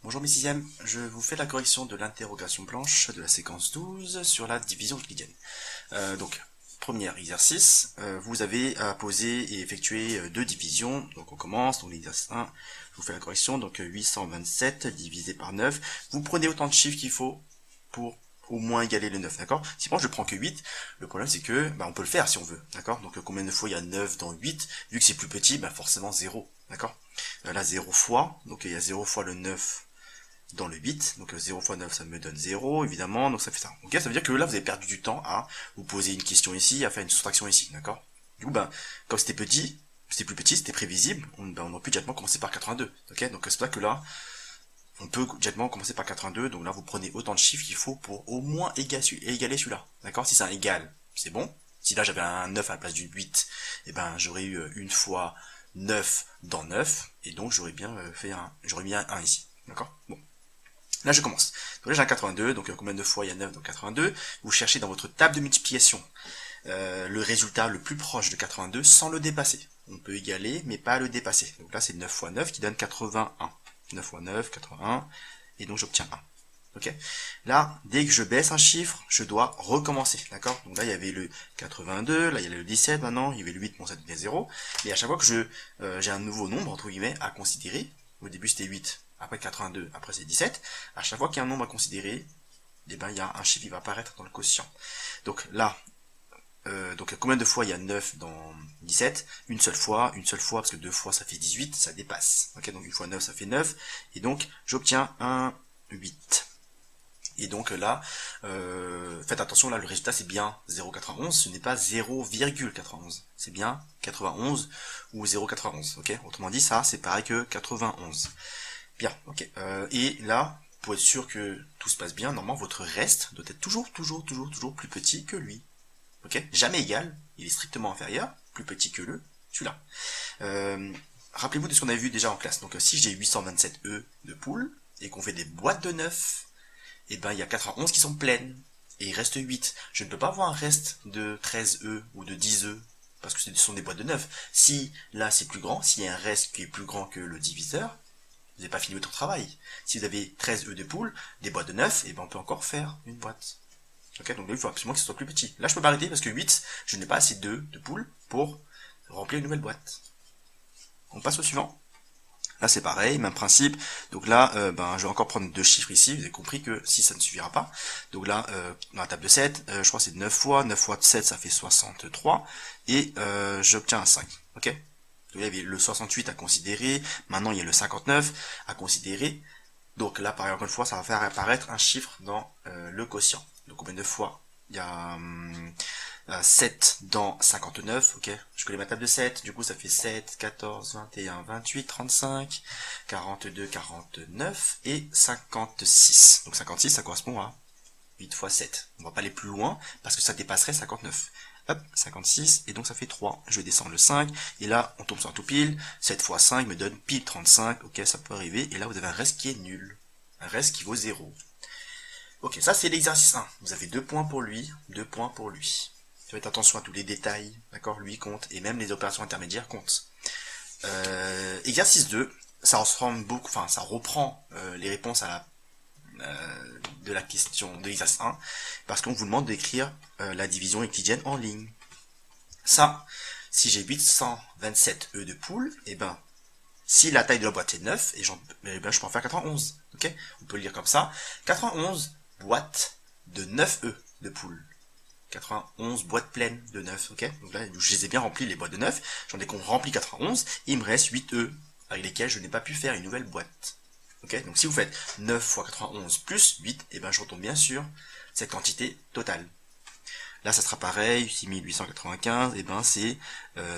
Bonjour mes sixièmes, je vous fais la correction de l'interrogation blanche de la séquence 12 sur la division euclidienne. Donc, premier exercice, vous avez à poser et effectuer deux divisions. Donc on commence, donc l'exercice 1, je vous fais la correction, donc 827 divisé par 9. Vous prenez autant de chiffres qu'il faut pour au moins égaler le 9, d'accord? Si moi je prends que 8, le problème c'est que on peut le faire si on veut, d'accord? Donc combien de fois il y a 9 dans 8? Vu que c'est plus petit, forcément 0, d'accord? Là 0 fois, donc il y a 0 fois le 9 dans le 8, donc 0 fois 9 ça me donne 0 évidemment, donc ça fait ça. Ok, ça veut dire que là vous avez perdu du temps à vous poser une question ici, à faire une soustraction ici, d'accord? Du coup comme c'était petit, c'était plus petit, c'était prévisible, on aurait pu directement commencer par 82, ok? Donc c'est pour ça que là, on peut directement commencer par 82, donc là vous prenez autant de chiffres qu'il faut pour au moins égaler celui-là, d'accord? Si c'est un égal, c'est bon. Si là j'avais un 9 à la place du 8, j'aurais eu une fois 9 dans 9, et donc j'aurais bien j'aurais mis un 1 ici, d'accord? Bon. Là, je commence. Donc là, j'ai un 82, donc combien de fois il y a 9 dans 82? Vous cherchez dans votre table de multiplication le résultat le plus proche de 82 sans le dépasser. On peut égaler, mais pas le dépasser. Donc là, c'est 9 fois 9 qui donne 81. 9 fois 9, 81, et donc j'obtiens 1. Ok. Là, dès que je baisse un chiffre, je dois recommencer, d'accord? Donc là, il y avait le 82, là, il y a le 17 maintenant, il y avait le 8, bon, ça devient 0. Et à chaque fois que j'ai un nouveau nombre, entre guillemets, à considérer, au début c'était 8, après 82, après c'est 17, à chaque fois qu'il y a un nombre à considérer, il y a un chiffre qui va apparaître dans le quotient. Donc là, combien de fois il y a 9 dans 17? Une seule fois, parce que deux fois ça fait 18, ça dépasse. Ok, donc une fois 9 ça fait 9, et donc j'obtiens un 8. Et donc là, faites attention, là le résultat c'est bien 0,91, ce n'est pas 0,91, c'est bien 91 ou 0,91, ok? Autrement dit, ça c'est pareil que 91. Bien, ok. Et là, pour être sûr que tout se passe bien, normalement votre reste doit être toujours plus petit que lui. Ok? Jamais égal, il est strictement inférieur, plus petit que celui-là. Rappelez-vous de ce qu'on avait vu déjà en classe. Donc si j'ai 827 E de poule, et qu'on fait des boîtes de 9, il y a 91 qui sont pleines, et il reste 8. Je ne peux pas avoir un reste de 13 E ou de 10 E, parce que ce sont des boîtes de 9. Si là c'est plus grand, s'il y a un reste qui est plus grand que le diviseur, vous n'avez pas fini votre travail. Si vous avez 13 œufs de poule, des boîtes de 9, on peut encore faire une boîte. Ok, donc là, il faut absolument que ce soit plus petit. Là, je peux m'arrêter parce que 8, je n'ai pas assez d'œufs de poule pour remplir une nouvelle boîte. On passe au suivant. Là, c'est pareil, même principe. Donc là, je vais encore prendre deux chiffres ici. Vous avez compris que si ça ne suffira pas. Donc là, dans la table de 7, je crois que c'est 9 fois. 9 fois 7, ça fait 63. Et j'obtiens un 5. Ok? Donc là, il y avait le 68 à considérer. Maintenant, il y a le 59 à considérer. Donc là, par exemple, une fois, ça va faire apparaître un chiffre dans le quotient. Donc combien de fois il y a 7 dans 59, ok? Je connais ma table de 7, du coup ça fait 7, 14, 21, 28, 35, 42, 49 et 56. Donc 56, ça correspond à 8 fois 7. On va pas aller plus loin parce que ça dépasserait 59. Hop, 56, et donc ça fait 3. Je descends le 5, et là, on tombe sur un tout pile. 7 fois 5 me donne pile 35. Ok, ça peut arriver. Et là, vous avez un reste qui est nul. Un reste qui vaut 0. Ok, ça c'est l'exercice 1. Vous avez 2 points pour lui, 2 points pour lui. Faites attention à tous les détails, d'accord? Lui compte, et même les opérations intermédiaires comptent. Exercice 2, ça ressemble beaucoup, enfin, ça reprend les réponses à de la question de l'exercice 1, parce qu'on vous demande d'écrire la division euclidienne en ligne. Ça, si j'ai 827 œufs de poule, si la taille de la boîte est 9, je peux en faire 91. Ok, on peut le lire comme ça. 91 boîtes de 9 œufs de poule. 91 boîtes pleines de 9, ok? Donc là, je les ai bien remplis, les boîtes de 9. J'en ai rempli 91, et il me reste 8 œufs, avec lesquels je n'ai pas pu faire une nouvelle boîte. Ok, donc si vous faites 9 fois 91 plus 8, je retombe bien sur cette quantité totale. Là, ça sera pareil, 6895, c'est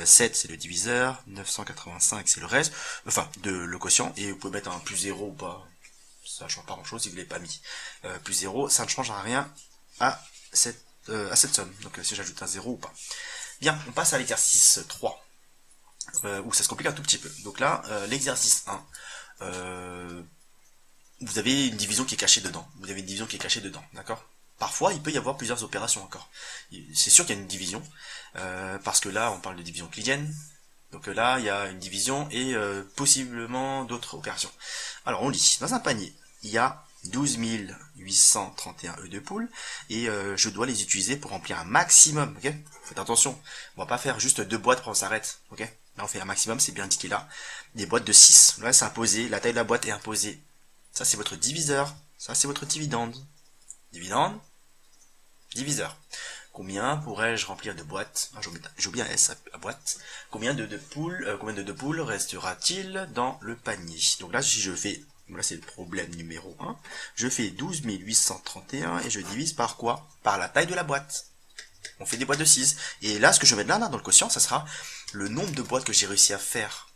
7, c'est le diviseur, 985, c'est le reste, enfin, le quotient, et vous pouvez mettre un plus 0 ou pas, ça ne change pas grand chose si vous ne l'avez pas mis. Plus 0, ça ne changera rien à cette somme, donc si j'ajoute un 0 ou pas. Bien, on passe à l'exercice 3, où ça se complique un tout petit peu. Donc là, l'exercice 1, vous avez une division qui est cachée dedans. D'accord? Parfois, il peut y avoir plusieurs opérations encore. C'est sûr qu'il y a une division, parce que là, on parle de division euclidienne. Donc là, il y a une division et possiblement d'autres opérations. Alors on lit, dans un panier, il y a 12 831 œufs de poule et je dois les utiliser pour remplir un maximum, ok? Faites attention, on va pas faire juste 2 boîtes pour on s'arrête, ok? Là on fait un maximum, c'est bien indiqué là, des boîtes de 6. Là c'est imposé, la taille de la boîte est imposée. Ça c'est votre diviseur, ça c'est votre dividende. Dividende, diviseur. Combien pourrais-je remplir de boîtes? J'ai oublié un S à boîte. Combien de poules restera-t-il dans le panier? Donc là, si je fais, là c'est le problème numéro 1, je fais 12 831 et je divise par quoi? Par la taille de la boîte. On fait des boîtes de 6. Et là, ce que je mets là dans le quotient, ça sera le nombre de boîtes que j'ai réussi à faire.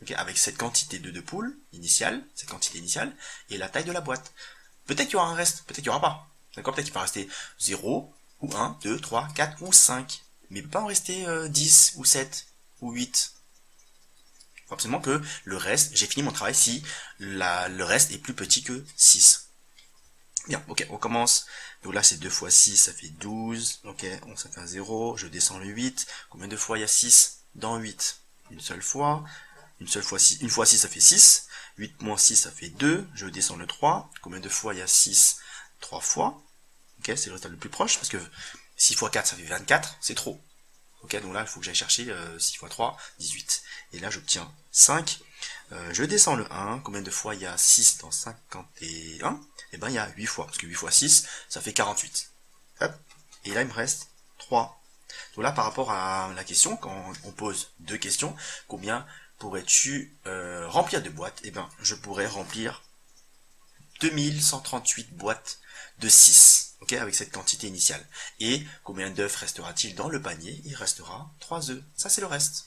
Okay, avec cette quantité de poules initiale, cette quantité initiale, et la taille de la boîte. Peut-être qu'il y aura un reste, peut-être qu'il n'y aura pas. D'accord? Peut-être qu'il va rester 0, ou 1, 2, 3, 4 ou 5. Mais il ne peut pas en rester 10 ou 7 ou 8. Il faut absolument que le reste, j'ai fini mon travail si le reste est plus petit que 6. Bien, ok, on commence. Donc là c'est 2 fois 6, ça fait 12. Ok, ça fait un 0, je descends le 8. Combien de fois il y a 6 dans 8? Une seule fois. Une fois 6 ça fait 6. 8 moins 6 ça fait 2. Je descends le 3. Combien de fois il y a 6? 3 fois. Ok, c'est le résultat le plus proche, parce que 6 fois 4, ça fait 24, c'est trop. Ok, donc là, il faut que j'aille chercher 6 fois 3, 18. Et là, j'obtiens 5. Je descends le 1. Combien de fois il y a 6 dans 51? Eh ben, il y a 8 fois, parce que 8 fois 6, ça fait 48. Hop. Et là, il me reste 3. Donc là, par rapport à la question, quand on pose deux questions, combien pourrais-tu remplir de boîtes? Eh ben, je pourrais remplir 2138 boîtes de 6, ok, avec cette quantité initiale. Et combien d'œufs restera-t-il dans le panier? Il restera 3 œufs. Ça, c'est le reste.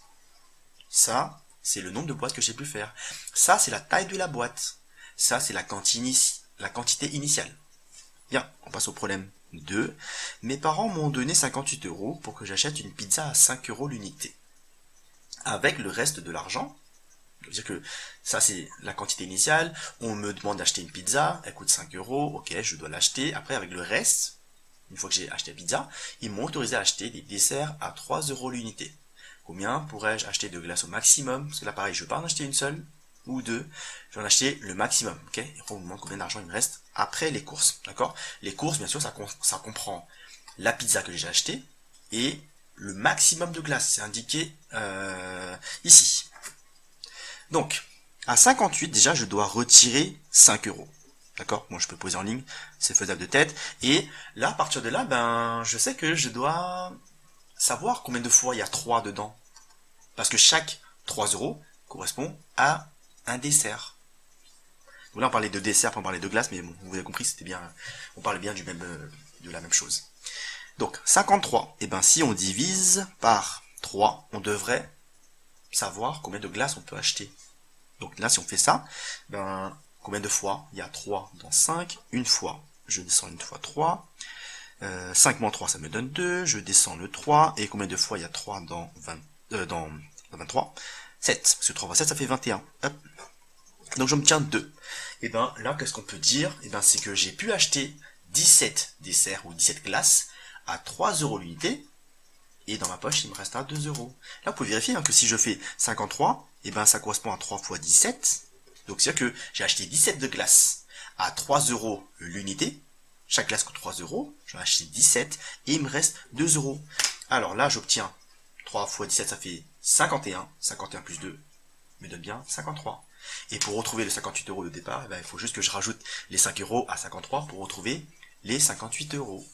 Ça, c'est le nombre de boîtes que j'ai pu faire. Ça, c'est la taille de la boîte. Ça, c'est la quantité initiale. Bien, on passe au problème 2. Mes parents m'ont donné 58 € pour que j'achète une pizza à 5 € l'unité. Avec le reste de l'argent, c'est-à-dire que ça c'est la quantité initiale, on me demande d'acheter une pizza, elle coûte 5 €, ok, je dois l'acheter. Après avec le reste, une fois que j'ai acheté la pizza, ils m'ont autorisé à acheter des desserts à 3 € l'unité. Combien pourrais-je acheter de glace au maximum? Parce que là pareil, je ne veux pas en acheter une seule ou deux, je vais en acheter le maximum, ok. Et on me demande combien d'argent il me reste après les courses, d'accord. Les courses, bien sûr, ça comprend la pizza que j'ai achetée et le maximum de glace, c'est indiqué ici. Donc, à 58, déjà, je dois retirer 5 €. D'accord? Moi, je peux poser en ligne, c'est faisable de tête. Et là, à partir de là, ben, je sais que je dois savoir combien de fois il y a 3 dedans. Parce que chaque 3 € correspond à un dessert. Donc là, on parlait de dessert, on parlait de glace, mais bon, vous avez compris, c'était bien, on parlait bien de la même chose. Donc, 53. Et ben, si on divise par 3, on devrait savoir combien de glace on peut acheter. Donc là, si on fait ça, ben, combien de fois il y a 3 dans 5? Une fois. Je descends une fois 3. 5 moins 3, ça me donne 2. Je descends le 3. Et combien de fois il y a 3 dans 23? 7. Parce que 3 fois 7, ça fait 21. Hop. Donc j'obtiens 2. Et ben là, qu'est-ce qu'on peut dire? Et ben c'est que j'ai pu acheter 17 desserts ou 17 glaces à 3 € l'unité. Et dans ma poche, il me restera 2 €. Là, vous pouvez vérifier que si je fais 53, et ben ça correspond à 3 fois 17. Donc c'est-à-dire que j'ai acheté 17 de glace à 3 € l'unité. Chaque glace coûte 3 €. J'en ai acheté 17 et il me reste 2 €. Alors là, j'obtiens 3 fois 17, ça fait 51. 51 plus 2 me donne bien 53. Et pour retrouver le 58 € de départ, eh ben, il faut juste que je rajoute les 5 € à 53 pour retrouver les 58 €.